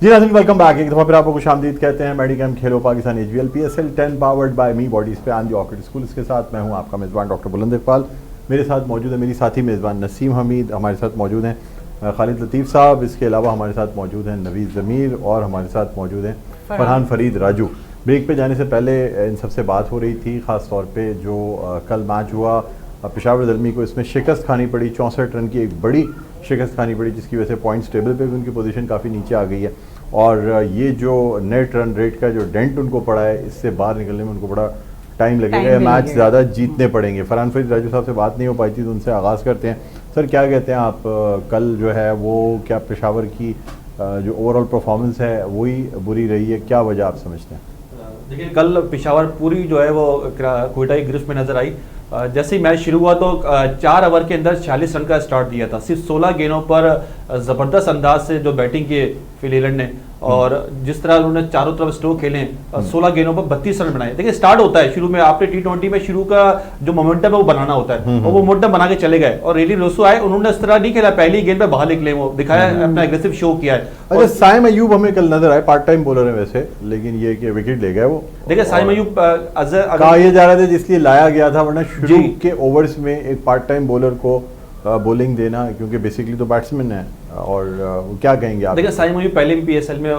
जी नाज़रीन, welcome back. एक दफ़ा फिर आपको खुशामदीद कहते हैं मेडिकैम खेलो Pakistan HBL PSL 10 powered by me bodies पे आन दी ऑर्किड स्कूल। इसके साथ मैं हूं आपका मेज़बान डॉक्टर बुलंद इकबाल। मेरे साथ मौजूद है मेरी साथी मेज़बान नसीम हमीद, हमारे साथ मौजूद हैं खालिद लतीफ़ साहब, इसके अलावा हमारे साथ मौजूद हैं नवीज़ ज़मीर और हमारे साथ मौजूद हैं फरहान फरीद राजू। ब्रेक पे जाने से पहले इन सबसे बात हो रही थी, ख़ास तौर पे जो कल मैच हुआ पेशावर ज़ल्मी को, इसमें शिकस्त खानी पड़ी। 64 रन की एक बड़ी शिकस्त खानी पड़ी, जिसकी वजह से पॉइंट्स टेबल पे भी उनकी पोजीशन काफ़ी नीचे आ गई है। और ये जो नेट रन रेट का जो डेंट उनको पड़ा है, इससे बाहर निकलने में उनको बड़ा टाइम लगेगा। मैच ज़्यादा जीतने पड़ेंगे। फरहान फरीद राजू साहब से बात नहीं हो पाई थी, तो उनसे आगाज़ करते हैं। सर, क्या कहते हैं आप, कल जो है वो क्या पेशावर की जो ओवरऑल परफॉर्मेंस है वही बुरी रही है? क्या वजह आप समझते हैं? देखिए, कल पेशावर पूरी जो है वो कोयटा की गिरफ्त में नजर आई। जैसे ही मैच शुरू हुआ तो 4 ओवर के अंदर 46 रन का स्टार्ट दिया था। सिर्फ 16 गेंदों पर ज़बरदस्त अंदाज से जो बैटिंग किए फिल हिलर ने, और जिस तरह उन्होंने चारों तरफ स्ट्रोक खेले, 16 गेंदों पर 32 रन बनाए। देखिए, स्टार्ट होता है शुरू में, आपने T20 में शुरू का जो मोमेंटम है वो बनाना होता है, और वो मोमेंटम बना के चले गए। और रेली रोसो आए, उन्होंने इस तरह नहीं खेला, पहली गेंद पे बाहर निकले, वो दिखाया, अपना एग्रेसिव शो किया है। अच्छा, साइम अयूब हमें कल नजर आए, पार्ट टाइम बॉलर है वैसे, लेकिन ये कि विकेट ले गए वो। देखिए, साइम अयूब कहा यह जा रहा था जिसलिए लाया गया था, वरना शुरू के ओवर्स में एक पार्ट टाइम बॉलर को बॉलिंग देना, क्योंकि बेसिकली तो बैट्समैन है। और क्या कहेंगे आप? देखिए, साइम अयूब पहले भी PSL में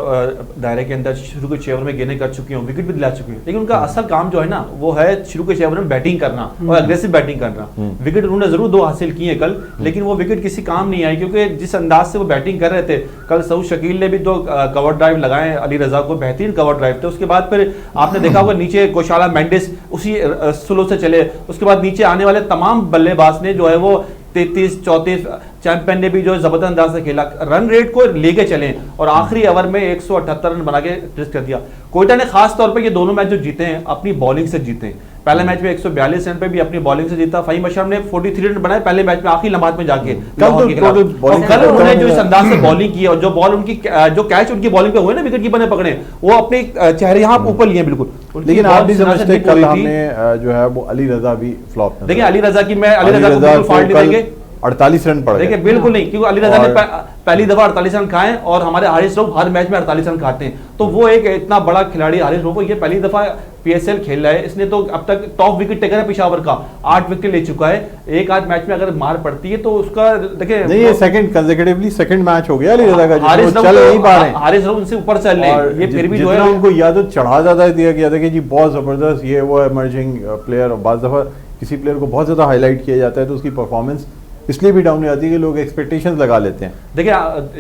दायरे के अंदर शुरू के 6 ओवर में गेंदें कर चुकी हैं, विकेट भी दिला चुकी हैं, लेकिन उनका असल काम जो है ना वो है शुरू के 6 ओवर में बैटिंग करना और अग्रेसिव बैटिंग करना। विकेट उन्होंने जरूर 2 हासिल किए हैं कल, लेकिन वो विकेट किसी काम नहीं आई, क्योंकि जिस अंदाज से वो बैटिंग कर रहे थे कल, सऊद शकील ने भी 2 कवर ड्राइव लगाए, अली रजा को बेहतरीन कवर ड्राइव थे। उसके बाद फिर आपने देखा होगा नीचे कोशाला मेंडिस उसी स्लो से चले, उसके बाद नीचे आने वाले तमाम बल्लेबाज ने जो है वो 33, 34, चैंपियन ने भी जो जबरदस्त अंदाज से खेला, रन रेट को लेके चले और आखिरी ओवर में 178 रन बना के टेस्ट कर दिया। कोयटा ने खास तौर पे ये दोनों मैच जो जीते हैं अपनी बॉलिंग से जीते हैं। पहले मैच में 142 रन पे भी अपनी बॉलिंग से जीता। फहीम अशरफ ने 43 रन बनाए पहले मैच में आखिरी लम्हात में जाके। कल उन्होंने जो इस अंदाज से बॉलिंग की और जो बॉल उनकी जो कैच उनकी बॉलिंग पे हुए ना, विकेट कीपर ने पकड़े, वो अपने चेहरे यहाँ ऊपर लिए बिल्कुल। लेकिन आप भी समझते कल हमने जो है वो अली रजा भी फ्लॉप। देखिए, अली रजा की मैं अली रजा को फॉल्ट नहीं देंगे, 48 रन पड़ गए। देखिए, बिल्कुल नहीं, क्योंकि अली रजा ने पहली दफा 48 रन खाए और हमारे हारिस रऊफ हर मैच में 48 रन खाते हैं। तो वो एक इतना बड़ा खिलाड़ी हारिस रऊफ, ये पहली दफा PSL खेल रहा है, इसने तो अब तक टॉप विकेट टेकर है पेशावर का, 8 विकेट ले चुका है। एक आध मैच में अगर मार पड़ती है तो उसका देखिए नहीं, ये सेकंड मैच हो गया अली रजा का, चल नहीं पा रहे, हारिस रऊफ उनसे ऊपर चल रहे हैं। ये फिर भी जो है उनको या तो चढ़ा ज्यादा दिया गया था कि जी बहुत जबरदस्त ये वो इमर्जिंग प्लेयर, और बाज़ दफा किसी प्लेयर को बहुत ज्यादा हाईलाइट किया जाता है तो उसकी परफॉर्मेंस इसलिए भी डाउन हो जाती है कि लोग एक्सपेक्टेशंस लगा लेते हैं। देखिए,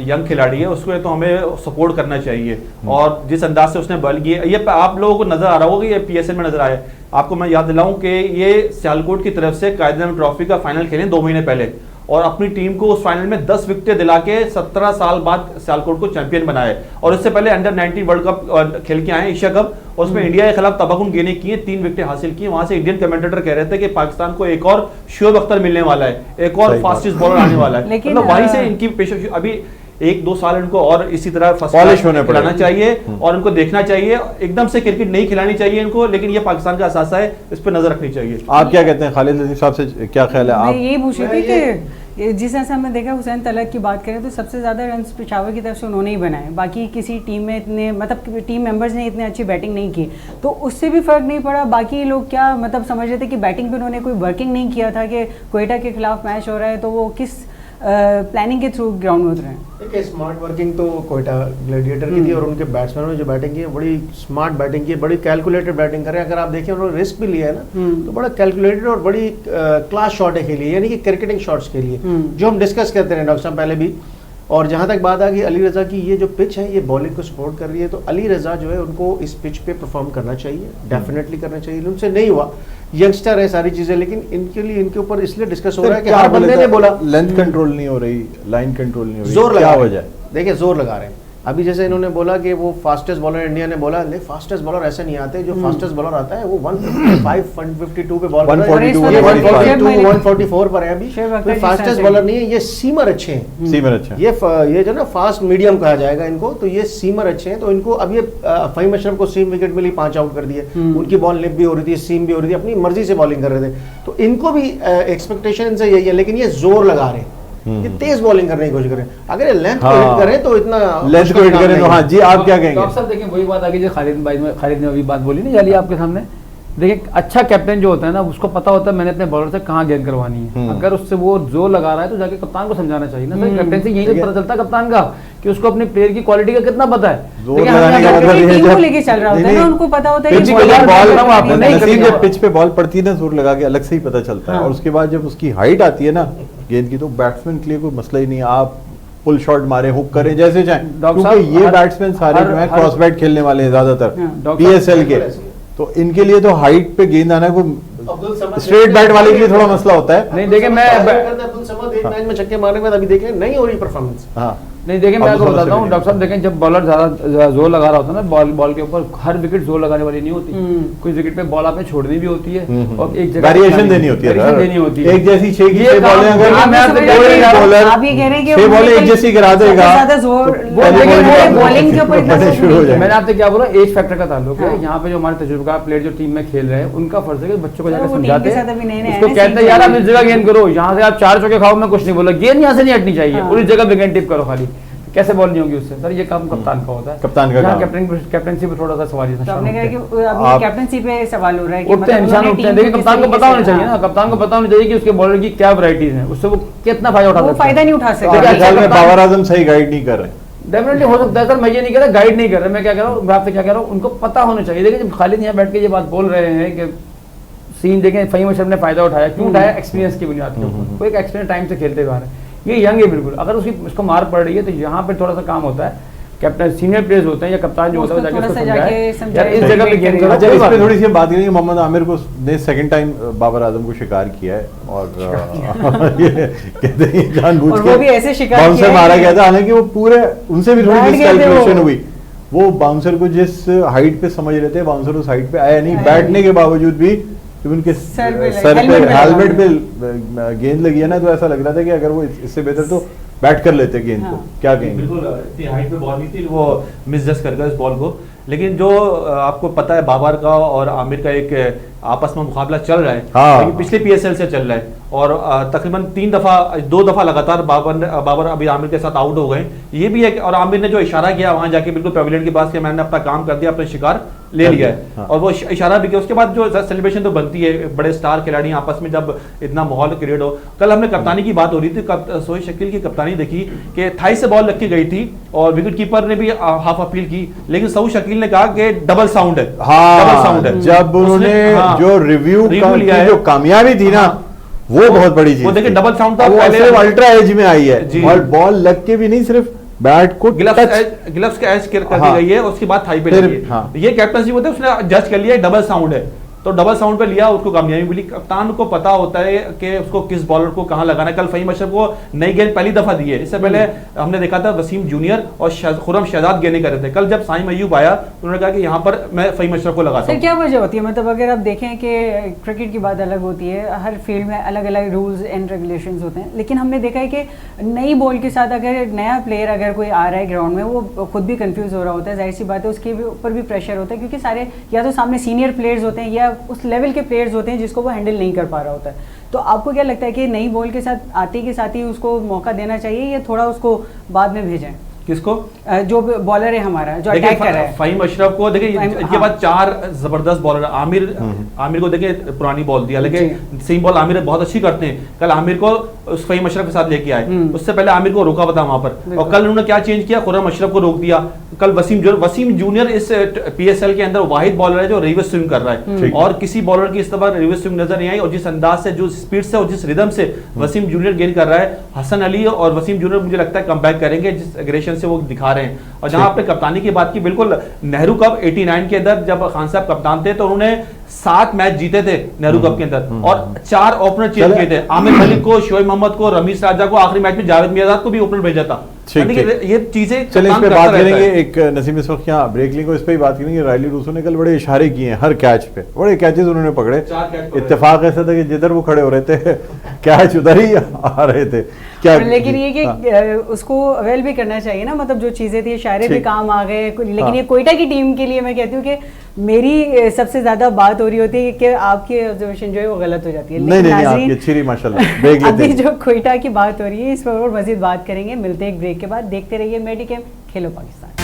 यंग खिलाड़ी है, उसको तो हमें सपोर्ट करना चाहिए, और जिस अंदाज से उसने बॉल किया, ये आप लोगों को नजर आ रहा होगा, ये PSL में नजर आया। आपको मैं याद दिलाऊं कि ये सियालकोट की तरफ से कायदे ट्रॉफी का फाइनल खेले 2 महीने पहले, और अपनी टीम को उस फाइनल में 10 विकेटें दिला के 17 साल बाद सियालकोट को चैंपियन बनाए। और उससे पहले अंडर 19 वर्ल्ड कप खेल के आए, एशिया कप, और उसमें इंडिया के खिलाफ तबाकुन गेंदें किए, 3 विकेटें हासिल की। वहां से इंडियन कमेंटेटर कह रहे थे कि पाकिस्तान को एक और शुएब अख्तर मिलने वाला है, एक और फास्टेस्ट बॉलर आने वाला है। मतलब वहीं से इनकी पेशकश अभी 1-2 साल इनको और इसी तरह पॉलिश होने खिलाना चाहिए, और इनको देखना चाहिए। एकदम से क्रिकेट नहीं खिलानी चाहिए इनको, लेकिन ये पाकिस्तान का असासा है, इस पर नजर रखनी चाहिए। आप क्या कहते हैं? खालिद लतीफ साहब से क्या ख्याल है? आप ये पूछ रही थी कि जिस तरह से हमने देखा हुसैन तलत की बात करें तो सबसे ज़्यादा रन पेशावर की तरफ से उन्होंने ही बनाए, बाकी किसी टीम में इतने मतलब टीम मेंबर्स ने इतने अच्छी बैटिंग नहीं की, तो उससे भी फ़र्क नहीं पड़ा। बाकी लोग क्या मतलब समझ रहे थे कि बैटिंग पे उन्होंने कोई वर्किंग नहीं किया था, कि कोयटा के खिलाफ मैच हो रहा है तो वो किस प्लानिंग के थ्रू ग्राउंड में उतरे हैं। देखिए, स्मार्ट वर्किंग तो कोयटा ग्लैडिएटर की थी, और उनके बैट्समैनों ने जो बैटिंग की है बड़ी स्मार्ट बैटिंग की है, बड़ी कैलकुलेटेड बैटिंग कर रहे हैं। अगर आप देखें उन्होंने रिस्क भी लिया है ना, तो बड़ा कैलकुलेटेड और बड़ी क्लास शॉट है खेली, यानी कि क्रिकेटिंग शॉट्स के लिए, जो हम डिस्कस करते रहे डॉक्टर साहब पहले भी। और जहाँ तक बात आ गई अली रजा की, ये जो पिच है ये बॉलिंग को सपोर्ट कर रही है, तो अली रजा जो है उनको इस पिच पे परफॉर्म करना चाहिए, डेफिनेटली करना चाहिए। उनसे नहीं हुआ, यंगस्टर है सारी चीजें, लेकिन इनके लिए इनके ऊपर इसलिए डिस्कस हो रहा है कि हर बंदे ने बोला लेंथ कंट्रोल नहीं हो रही, लाइन कंट्रोल नहीं हो रही, जोर क्या वजह है? देखिए, जोर लगा रहे हैं। अभी जैसे इन्होंने बोला कि वो फास्टेस्ट बॉलर इंडिया ने बोला, ले फास्टेस्ट बॉलर ऐसे नहीं आते, जो फास्टेस्ट बॉलर आता है वो 155 152 पे बॉल 144 पर है अभी, कोई फास्टेस्ट बॉलर नहीं है, ये सीमर अच्छे हैं, सीमर अच्छा, ये जो ना फास्ट मीडियम कहा जाएगा इनको, तो ये सीमर अच्छे हैं। तो इनको अब ये फहीम अशरफ को सीम विकेट मिली, 5 आउट कर दिए, उनकी बॉल लिप भी हो रही थी, सीम भी हो रही थी, अपनी मर्जी से बॉलिंग कर रहे थे, तो इनको भी एक्सपेक्टेशन से यही है, लेकिन ये जोर लगा रहे हैं ये तेज बॉलिंग करने की कोशिश करें, अगर ये लेंथ को हाँ। हिट करें तो इतना लेंथ को हिट करें तो हाँ जी, आप क्या कहेंगे? डॉक्टर साहब देखिए वही बात आ गई जो खालिद ने अभी बात बोली ना जाली आपके सामने। देखिए अच्छा कैप्टन जो होता है ना उसको पता होता है मैंने अपने बॉलर से कहाँ गेंद करवानी है। अगर उससे वो जोर लगा रहा है तो जाके कप्तान को समझाना चाहिए ना। सर कैप्टन से यही तो पता चलता है कप्तान का कि उसको अपने प्लेयर की क्वालिटी का कितना पता है। जोर देखिए, लगाने हमने का अगर मतलब ये है टीम को जब- लेके चल रहा होता है ना, उनको पता होता है पिच कि पे बॉलर जब बॉल बॉलर आपने नहीं नसीब करी जब पिच पे बॉल पड़ती है ना जोर लगा के अलग से ही पता चलता है। हाँ। और उसके बाद जब उसकी हाइट आती है ना गेंद की तो बैट्समैन के लिए कोई मसला ही नहीं है, आप पुल शॉट मारे हुक करें जैसे चाहें, डॉक्टर क्योंकि साहब, ये हर- बैट्समैन सारे हर- जो है हर- क्रॉस बैट खेलने वाले हैं ज्यादातर हाँ। डॉक्टर पीएसएल के, तो इनके लिए तो हाइट पे गेंद आना कोई अब्दुल समद स्ट्रेट बैट वाले के लिए थोड़ा मसला होता है। नहीं देखिए मैं अब्दुल समद एक मैच में छक्के मारने के बाद अभी देखें नहीं हो रही परफॉर्मेंस। हाँ नहीं देखिए मैं अब आपको समझ बताता से हूँ भी डॉक्टर साहब देखें जब बॉलर ज्यादा जोर लगा रहा होता है ना बॉल के ऊपर हर विकेट जोर लगाने वाली नहीं होती। कुछ विकेट पे बॉल आपने छोड़नी भी होती है और एक जगह वेरिएशन देनी होती है, वेरिएशन देनी होती है। एक जैसी छह की ये छह काम- बॉलें अगर हाँ, मैं आपसे कोई कह रही हूँ, बॉलर आप ये कह रहे हैं कि छह बॉलें एक जैसी गिरा देगा सबसे ज्यादा जोर तो वो पहली देखिए, बॉल वो में बॉलिंग के ऊपर इतना बड़े जोर शुरू हो नहीं जाएंगे। मैंने आपसे क्या बोला एज फैक्टर का ताल्लुक है। हाँ। यहाँ पे जो हमारे तजुर्बा प्लेयर जो टीम में खेल रहे हैं उनका फर्ज है कि बच्चों को तो जाकर वो टीम समझाते के साथ अभी नए-नए हैं, उसको आए हैं, कहते हैं सीख यार रहे आप हैं। इस जगह गेंद करो, यहाँ से आप 4 चौके खाओ, मैं कुछ नहीं बोला, गेंद यहाँ से नहीं हटनी चाहिए हाँ। और इस जगह विकेट टिप करो खाली, कैसे बॉल नहीं होगी उससे। सर ये काम कप्तान का होता है, कप्तान का काम। कैप्टनसी पे थोड़ा सा सवाल तो आपने कहा कि आप- अभी कैप्टनसी पे सवाल हो रहा है कि उठते हैं मतलब इंसान उन्होंने उठते हैं। टीम देखिए को किस कप्तान को तरीके पता से- होना चाहिए ना, हाँ। कप्तान को पता होना चाहिए कि उसके बॉलर की क्या वैरायटीज हैं, उससे वो कितना फायदा उठा वो सकता है। फायदा नहीं उठा तो सकते। आपके ख्याल में कप्तान- बाबर आजम सही गाइड नहीं कर रहे? डेफिनेटली हो सकता है सर, मैं ये नहीं कह रहा गाइड नहीं कर रहा, मैं क्या कह रहा हूँ, मैं आपसे क्या कह रहा हूँ, उनको पता होना चाहिए। देखिए जब खालिद यहाँ बैठ के ये बात बोल रहे हैं कि सीन देखें फहीम अशरफ ने फायदा उठाया, क्यों उठाया? एक्सपीरियंस की बुनियाद के ऊपर। वो एक एक्सपीरियंस टाइम से खेलते हुए आ रहे हैं, ये यंग है बिल्कुल, अगर उसको मार पड़ रही है तो यहाँ पे थोड़ा सा काम होता है। कैप्टन सीनियर प्लेयर्स होते हैं या कप्तान जो होता है वो उसको जाके थोड़ा उसको सा जाके समझाए समझाए, यार इस जगह पे गेंद करो। अच्छा कोई इस बात पे नहीं। थोड़ी सी बात करेंगे। मोहम्मद आमिर को ने सेकंड टाइम बाबर आजम को शिकार किया है और ये कहते हैं जानबूझ और के वो भी ऐसे शिकार बाउंसर किया है मारा कि- गया था, हालांकि वो पूरे उनसे भी थोड़ी बैठ गए थे मिसकैलकुलेशन वो। हुई। वो बाउंसर को जिस हाइट पे समझ रहे थे बाउंसर उस हाइट पे आया नहीं, आया बैठने नहीं। के बावजूद भी जब उनके सर पे लगा, सर पे हेलमेट पे हेलमेट लगा। पे गेंद लगी है ना, तो ऐसा लग रहा था कि अगर वो इससे बेहतर तो बैट कर लेते गेंद को। हाँ। क्या कहेंगे? बिल्कुल इतनी हाइट पे बॉल नहीं थी, वो मिसजस्ट कर गया इस बॉल को। लेकिन जो आपको पता है बाबर का और आमिर का एक आपस में मुकाबला चल रहा है, हाँ। लेकिन पिछले पीएसएल से चल रहा है और तकरीबन 2 दफा लगातार बाबर अभी आमिर के साथ आउट हो गए। ये भी है कि और आमिर ने जो इशारा किया वहां जाके बिल्कुल पेविलियन के पास कि मैंने अपना काम कर दिया, अपने शिकार ले लिया है। हाँ। और वो इशारा भी किया, उसके बाद जो सेलिब्रेशन तो बनती है, बड़े स्टार खिलाड़ी आपस में जब इतना माहौल क्रिएट हो। कल हमने कप्तानी की बात हो रही थी, सोहेल शकील की कप्तानी देखी कि थाई से बॉल रखी गई थी और विकेट कीपर ने भी हाफ अपील की, लेकिन सोहेल शकील ने कहा कि डबल साउंड है, डबल साउंड है। जब उन्होंने हाँ, जो रिव्यू लिया है, जो कामयाबी थी ना, हाँ। वो बहुत बड़ी चीज वो देखिए थी। डबल साउंड था वो पहले, सिर्फ अल्ट्रा एज में आई है जी। और बॉल लग के भी नहीं, सिर्फ बैट को ग्लव्स का एज कर दी हाँ। गई है, उसके बाद थाई पे फिर, लगी है। हाँ। ये कैप्टनसी होता है, उसने जज कर लिया डबल साउंड है, तो डबल साउंड पे लिया, उसको कामयाबी मिली। कप्तान को पता होता है कि उसको किस बॉलर को कहां लगाना है। कल फहीम अशरफ को नई गेंद पहली दफा दी है, इससे पहले हमने देखा था वसीम जूनियर और खुर्रम शहजाद गेंदें कर रहे थे। कल जब साइम अय्यूब आया उन्होंने कहा कि यहाँ पर मैं फहीम अशरफ को लगाता सर हूँ। क्या वजह होती है, मतलब अगर आप देखें कि क्रिकेट की बात अलग होती है, हर फील्ड में अलग अलग रूल्स एंड रेगुलेशंस होते हैं, लेकिन हमने देखा है कि नई बॉल के साथ अगर नया प्लेयर अगर कोई आ रहा है ग्राउंड में, वो खुद भी कंफ्यूज हो रहा होता है, जाहिर सी बात है उसके भी ऊपर भी प्रेशर होता है, क्योंकि सारे या तो सामने सीनियर प्लेयर्स होते हैं या उस लेवल के प्लेयर्स होते हैं जिसको वो हैंडल नहीं कर पा रहा होता है। तो आपको क्या लगता है कि नई बॉल के साथ आते के साथ ही उसको मौका देना चाहिए या थोड़ा उसको बाद में भेजें? किसको? जो बॉलर है हमारा जो देखिए अटैक कर रहा है, फहीम अशरफ को देखिए, इनके हाँ। बाद 4 जबरदस्त बॉलर। आमिर को देखिए पुरानी बॉल दिया, लेकिन सेम बॉल आमिर बहुत अच्छी करते हैं। कल आमिर को उस फहीम अशरफ के साथ लेके आए, उससे पहले आमिर को रोका हुआ था वहां पर, और कल उन्होंने क्या चेंज किया, खुर्रम अशरफ को रोक दिया। कल वसीम जूनियर इस पीएसएल के अंदर वाहिद बॉलर है जो रिवर्स स्विंग कर रहा है, और किसी बॉलर की इस तरह रिवर्स स्विंग नजर नहीं आई। और जिस अंदाज से, जो स्पीड से और जिस रिदम से वसीम जूनियर गेंद कर रहा है, हसन अली और वसीम जूनियर मुझे लगता है कमबैक करेंगे जिस एग्रेशन से वो दिखा रहे हैं। और जहां आपने कप्तानी की बात की, बिल्कुल नेहरू कप 89 के अंदर जब खान साहब कप्तान थे तो उन्होंने 7 मैच जीते थे नेहरू कप के अंदर, और 4 ओपनर चेंज किए थे, आमिर मलिक को, शोएब मोहम्मद को, रमीज राजा को, आखिरी मैच में जावेद मियादाद को भी ओपनर भेजा था। ठीक, ये चीजें चलिए इस कप्तान पे करता बात रहता करेंगे। है। एक नसीम इस वक्त यहाँ ब्रेक लेंगे, इस पे ही बात करेंगे। रायली रूसो ने कल बड़े इशारे किए हैं हर कैच पे, बड़े कैचेस उन्होंने पकड़े। 4 कैच पकड़े। इत्तेफाक ऐसा था कि जिधर वो खड़े हो रहे थे कैच उधर ही आ रहे थे। क्या लेकिन ये कि हाँ। उसको अवेल भी करना चाहिए ना, मतलब जो चीजें थी इशारे भी ठीक। काम आ गए। लेकिन हाँ। ये कोयटा की टीम के लिए मैं कहती हूँ कि मेरी सबसे ज्यादा बात हो रही होती है कि आपकी ऑब्जर्वेशन जो है वो गलत हो जाती है। नहीं लेकिन नहीं नहीं, नाज़रीन, आपकी अच्छी रही माशाल्लाह। ब्रेक लेते अभी हैं। जो क्वेटा की बात हो रही है इस पर और मजीद बात करेंगे। मिलते हैं एक ब्रेक के बाद, देखते रहिए मेडिकेम खेलो पाकिस्तान।